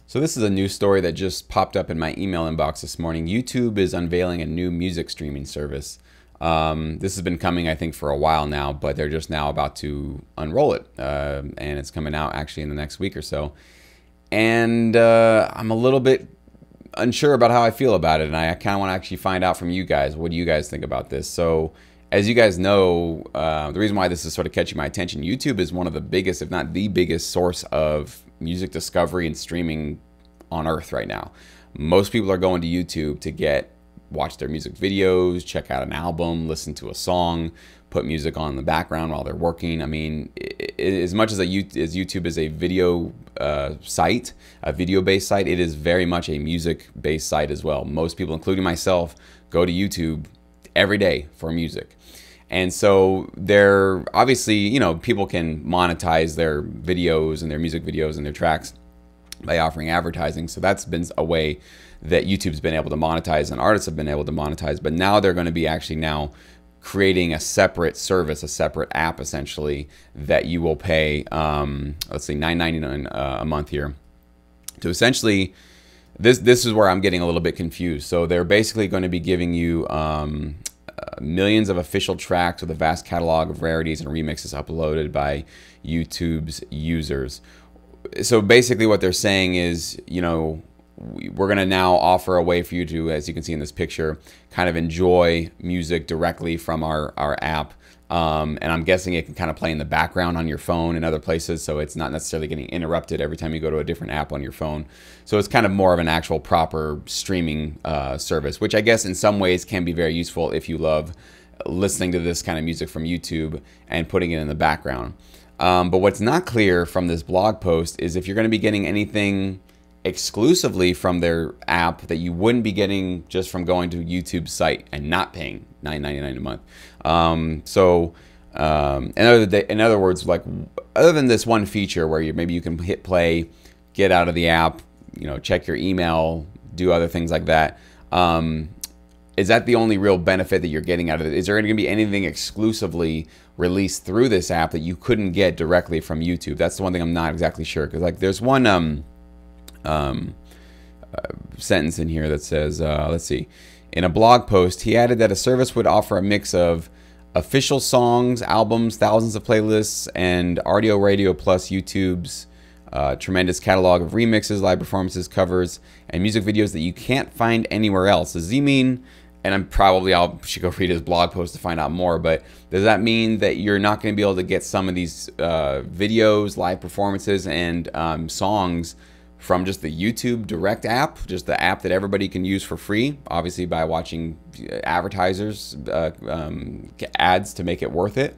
So this is a news story that just popped up in my email inbox this morning. YouTube is unveiling a new music streaming service. This has been coming, I think, for a while now, but they're just now about to unroll it. And it's coming out actually in the next week or so. And I'm a little bit unsure about how I feel about it. And I kind of want to actually find out from you guys. What do you guys think about this? So as you guys know, the reason why this is sort of catching my attention, YouTube is one of the biggest, if not the biggest source of music discovery and streaming on earth right now. Most people are going to YouTube to watch their music videos, check out an album, listen to a song, put music on in the background while they're working. I mean, as much as YouTube is a video site, a video-based site, it is very much a music-based site as well. Most people, including myself, go to YouTube every day for music. And so they're obviously, you know, people can monetize their videos and their music videos and their tracks by offering advertising. So that's been a way that YouTube's been able to monetize and artists have been able to monetize. But now they're going to be actually now creating a separate service, a separate app essentially that you will pay, let's see, $9.99 a month here to essentially, this is where I'm getting a little bit confused. So they're basically going to be giving you millions of official tracks with a vast catalog of rarities and remixes uploaded by YouTube's users. So basically what they're saying is, you know, we're going to now offer a way for you to, as you can see in this picture, kind of enjoy music directly from our app. And I'm guessing it can kind of play in the background on your phone and other places, so it's not necessarily getting interrupted every time you go to a different app on your phone. So it's kind of more of an actual proper streaming service, which I guess in some ways can be very useful if you love listening to this kind of music from YouTube and putting it in the background. But what's not clear from this blog post is if you're going to be getting anything exclusively from their app that you wouldn't be getting just from going to YouTube's site and not paying $9.99 a month. In other words, like other than this one feature where maybe you can hit play, get out of the app, you know, check your email, do other things like that. Is that the only real benefit that you're getting out of it? Is there going to be anything exclusively released through this app that you couldn't get directly from YouTube? That's the one thing I'm not exactly sure, because like there's one sentence in here that says, let's see, in a blog post, he added that a service would offer a mix of official songs, albums, thousands of playlists, and audio radio plus YouTube's tremendous catalog of remixes, live performances, covers, and music videos that you can't find anywhere else. Does he mean, and I should go read his blog post to find out more, but does that mean that you're not going to be able to get some of these videos, live performances, and songs from just the YouTube Direct app, just the app that everybody can use for free, obviously by watching advertisers ads to make it worth it?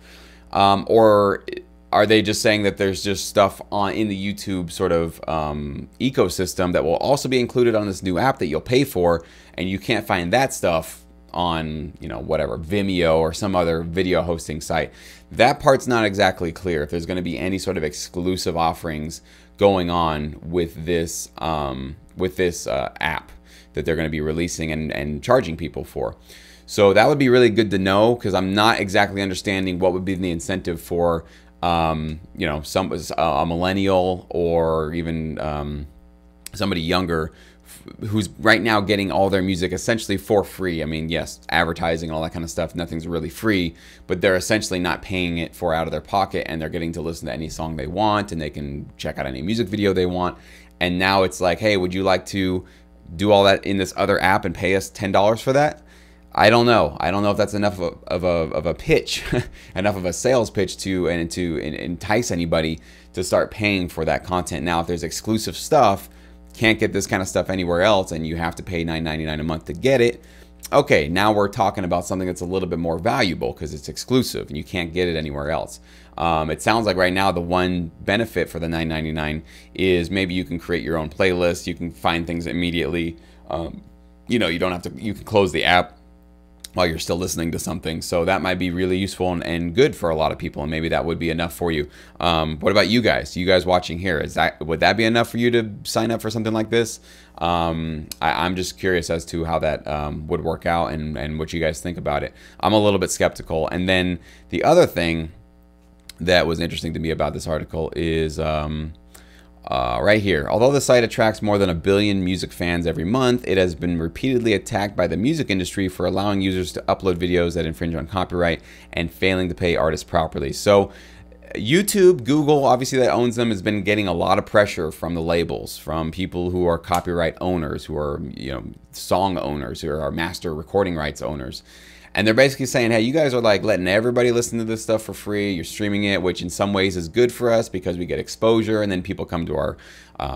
Or are they just saying that there's just stuff in the YouTube sort of ecosystem that will also be included on this new app that you'll pay for, and you can't find that stuff on, you know, whatever, Vimeo or some other video hosting site? That part's not exactly clear, if there's going to be any sort of exclusive offerings going on with this app that they're going to be releasing and charging people for. So that would be really good to know, because I'm not exactly understanding what would be the incentive for you know, a millennial or even somebody younger who's right now getting all their music essentially for free. I mean, yes, advertising, all that kind of stuff, nothing's really free, but they're essentially not paying it for out of their pocket, and they're getting to listen to any song they want, and they can check out any music video they want. And now it's like, hey, would you like to do all that in this other app and pay us $10 for that? I don't know. I don't know if that's enough of a pitch, enough of a sales pitch to entice anybody to start paying for that content. Now, if there's exclusive stuff, can't get this kind of stuff anywhere else, and you have to pay $9.99 a month to get it, okay, now we're talking about something that's a little bit more valuable because it's exclusive and you can't get it anywhere else. It sounds like right now the one benefit for the $9.99 is maybe you can create your own playlist, you can find things immediately. You know, you don't have to, you can close the app while you're still listening to something. So that might be really useful and good for a lot of people, and maybe that would be enough for you. What about you guys? You guys watching here, would that be enough for you to sign up for something like this? I'm just curious as to how that would work out and what you guys think about it. I'm a little bit skeptical. And then the other thing that was interesting to me about this article is Right here. Although the site attracts more than 1 billion music fans every month, it has been repeatedly attacked by the music industry for allowing users to upload videos that infringe on copyright and failing to pay artists properly. So YouTube, Google, obviously that owns them, has been getting a lot of pressure from the labels, from people who are copyright owners, who are, song owners, who are master recording rights owners. And they're basically saying, hey, you guys are like letting everybody listen to this stuff for free. You're streaming it, which in some ways is good for us because we get exposure, and then people come to our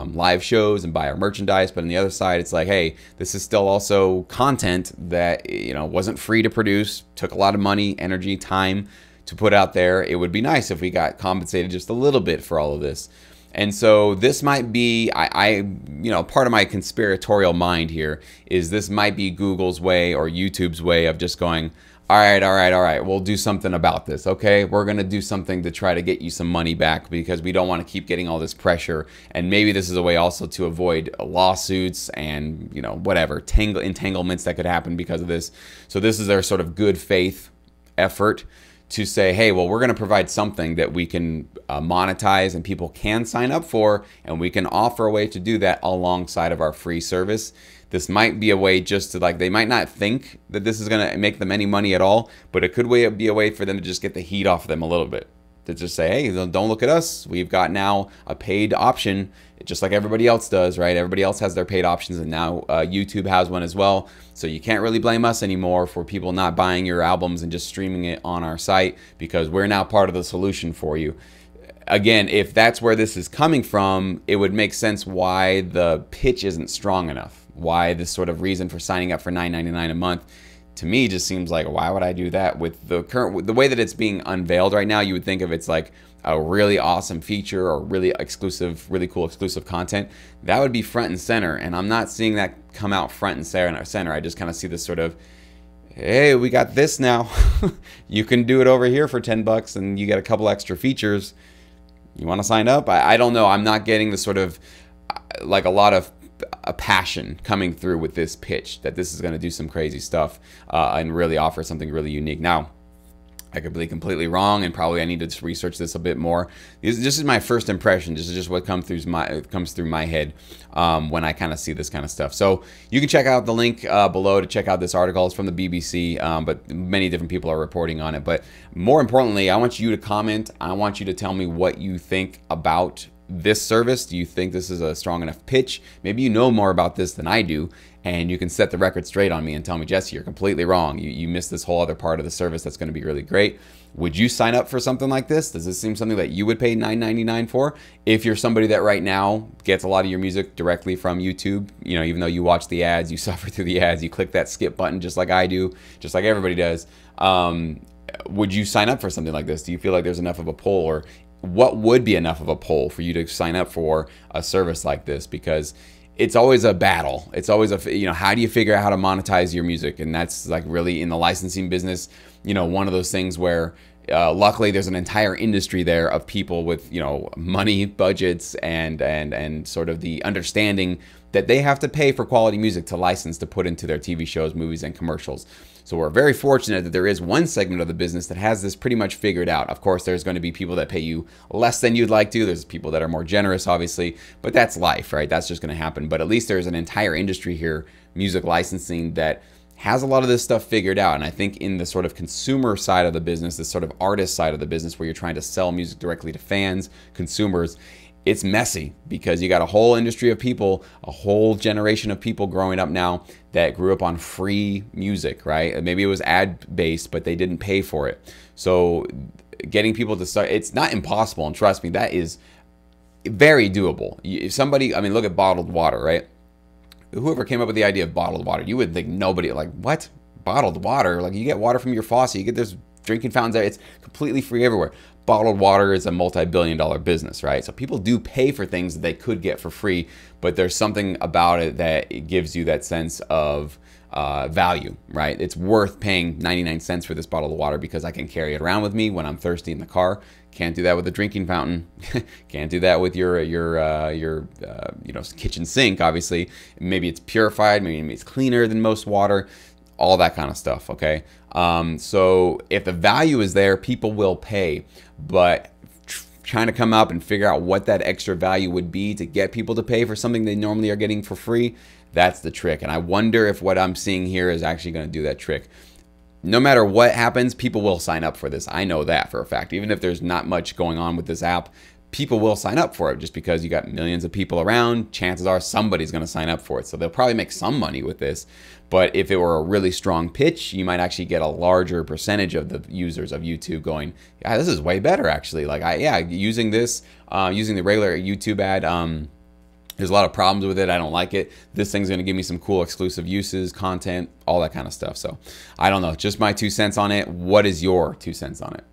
live shows and buy our merchandise. But on the other side, it's like, hey, this is still also content that wasn't free to produce, took a lot of money, energy, time to put out there. It would be nice if we got compensated just a little bit for all of this. And so this might be, part of my conspiratorial mind here is this might be Google's way or YouTube's way of just going, all right, we'll do something about this. Okay, we're going to do something to try to get you some money back because we don't want to keep getting all this pressure. And maybe this is a way also to avoid lawsuits and, whatever, entanglements that could happen because of this. So this is their sort of good faith effort to say, hey, well, we're going to provide something that we can monetize and people can sign up for, and we can offer a way to do that alongside of our free service. This might be a way just to, they might not think that this is going to make them any money at all, but it could be a way for them to just get the heat off of them a little bit. To just say, hey, don't look at us. We've got now a paid option, just like everybody else does, right? Everybody else has their paid options, and now YouTube has one as well. So you can't really blame us anymore for people not buying your albums and just streaming it on our site, because we're now part of the solution for you. Again, if that's where this is coming from, it would make sense why the pitch isn't strong enough. Why this sort of reason for signing up for $9.99 a month. To me, just seems like, why would I do that? With the way that it's being unveiled right now, you would think of it's like a really awesome feature or really cool exclusive content. That would be front and center, and I'm not seeing that come out front and center. I just kind of see this sort of, hey, we got this now. You can do it over here for $10 and you get a couple extra features. You want to sign up? I don't know. I'm not getting the sort of, like a lot of a passion coming through with this pitch that this is going to do some crazy stuff and really offer something really unique. Now, I could be completely wrong, and probably I need to research this a bit more. This is my first impression. This is just what comes through my head when I kind of see this kind of stuff. So you can check out the link below to check out this article. It's from the BBC, but many different people are reporting on it. But more importantly, I want you to comment. I want you to tell me what you think about this service. Do you think this is a strong enough pitch? Maybe you know more about this than I do, and you can set the record straight on me and tell me, Jesse, you're completely wrong. You missed this whole other part of the service that's going to be really great. Would you sign up for something like this? Does this seem something that you would pay $9.99 for? If you're somebody that right now gets a lot of your music directly from YouTube, even though you watch the ads, you suffer through the ads, you click that skip button just like I do, just like everybody does. Would you sign up for something like this? Do you feel like there's enough of a pull, or what would be enough of a pull for you to sign up for a service like this? Because it's always a battle. It's always how do you figure out how to monetize your music? And that's like really in the licensing business, one of those things where luckily there's an entire industry there of people with, money, budgets, and sort of the understanding that they have to pay for quality music to license to put into their TV shows, movies, and commercials. So we're very fortunate that there is one segment of the business that has this pretty much figured out. Of course, there's going to be people that pay you less than you'd like to. There's people that are more generous, obviously, but that's life, right? That's just going to happen. But at least there's an entire industry here, music licensing, that has a lot of this stuff figured out. And I think in the sort of consumer side of the business, this sort of artist side of the business where you're trying to sell music directly to fans, consumers, it's messy because you got a whole industry of people, a whole generation of people growing up now that grew up on free music, right? Maybe it was ad-based, but they didn't pay for it. So getting people to start, it's not impossible, and trust me, that is very doable. If somebody, look at bottled water, right? Whoever came up with the idea of bottled water, you would think nobody, like, what? Bottled water? Like, you get water from your faucet, you get those drinking fountains there, it's completely free everywhere. Bottled water is a multi-billion-dollar business, right? So people do pay for things that they could get for free, but there's something about it that it gives you that sense of value, right? It's worth paying 99 cents for this bottle of water because I can carry it around with me when I'm thirsty in the car. Can't do that with a drinking fountain. Can't do that with your kitchen sink. Obviously, maybe it's purified, maybe it's cleaner than most water. All that kind of stuff, okay? So if the value is there, people will pay. But trying to come up and figure out what that extra value would be to get people to pay for something they normally are getting for free. That's the trick. And I wonder if what I'm seeing here is actually going to do that trick. No matter what happens, people will sign up for this. I know that for a fact. Even if there's not much going on with this app, people will sign up for it just because you got millions of people around. Chances are somebody's going to sign up for it. So they'll probably make some money with this. But if it were a really strong pitch, you might actually get a larger percentage of the users of YouTube going, yeah, this is way better actually. Like, using this, using the regular YouTube ad, there's a lot of problems with it. I don't like it. This thing's going to give me some cool exclusive uses, content, all that kind of stuff. So I don't know. Just my 2 cents on it. What is your 2 cents on it?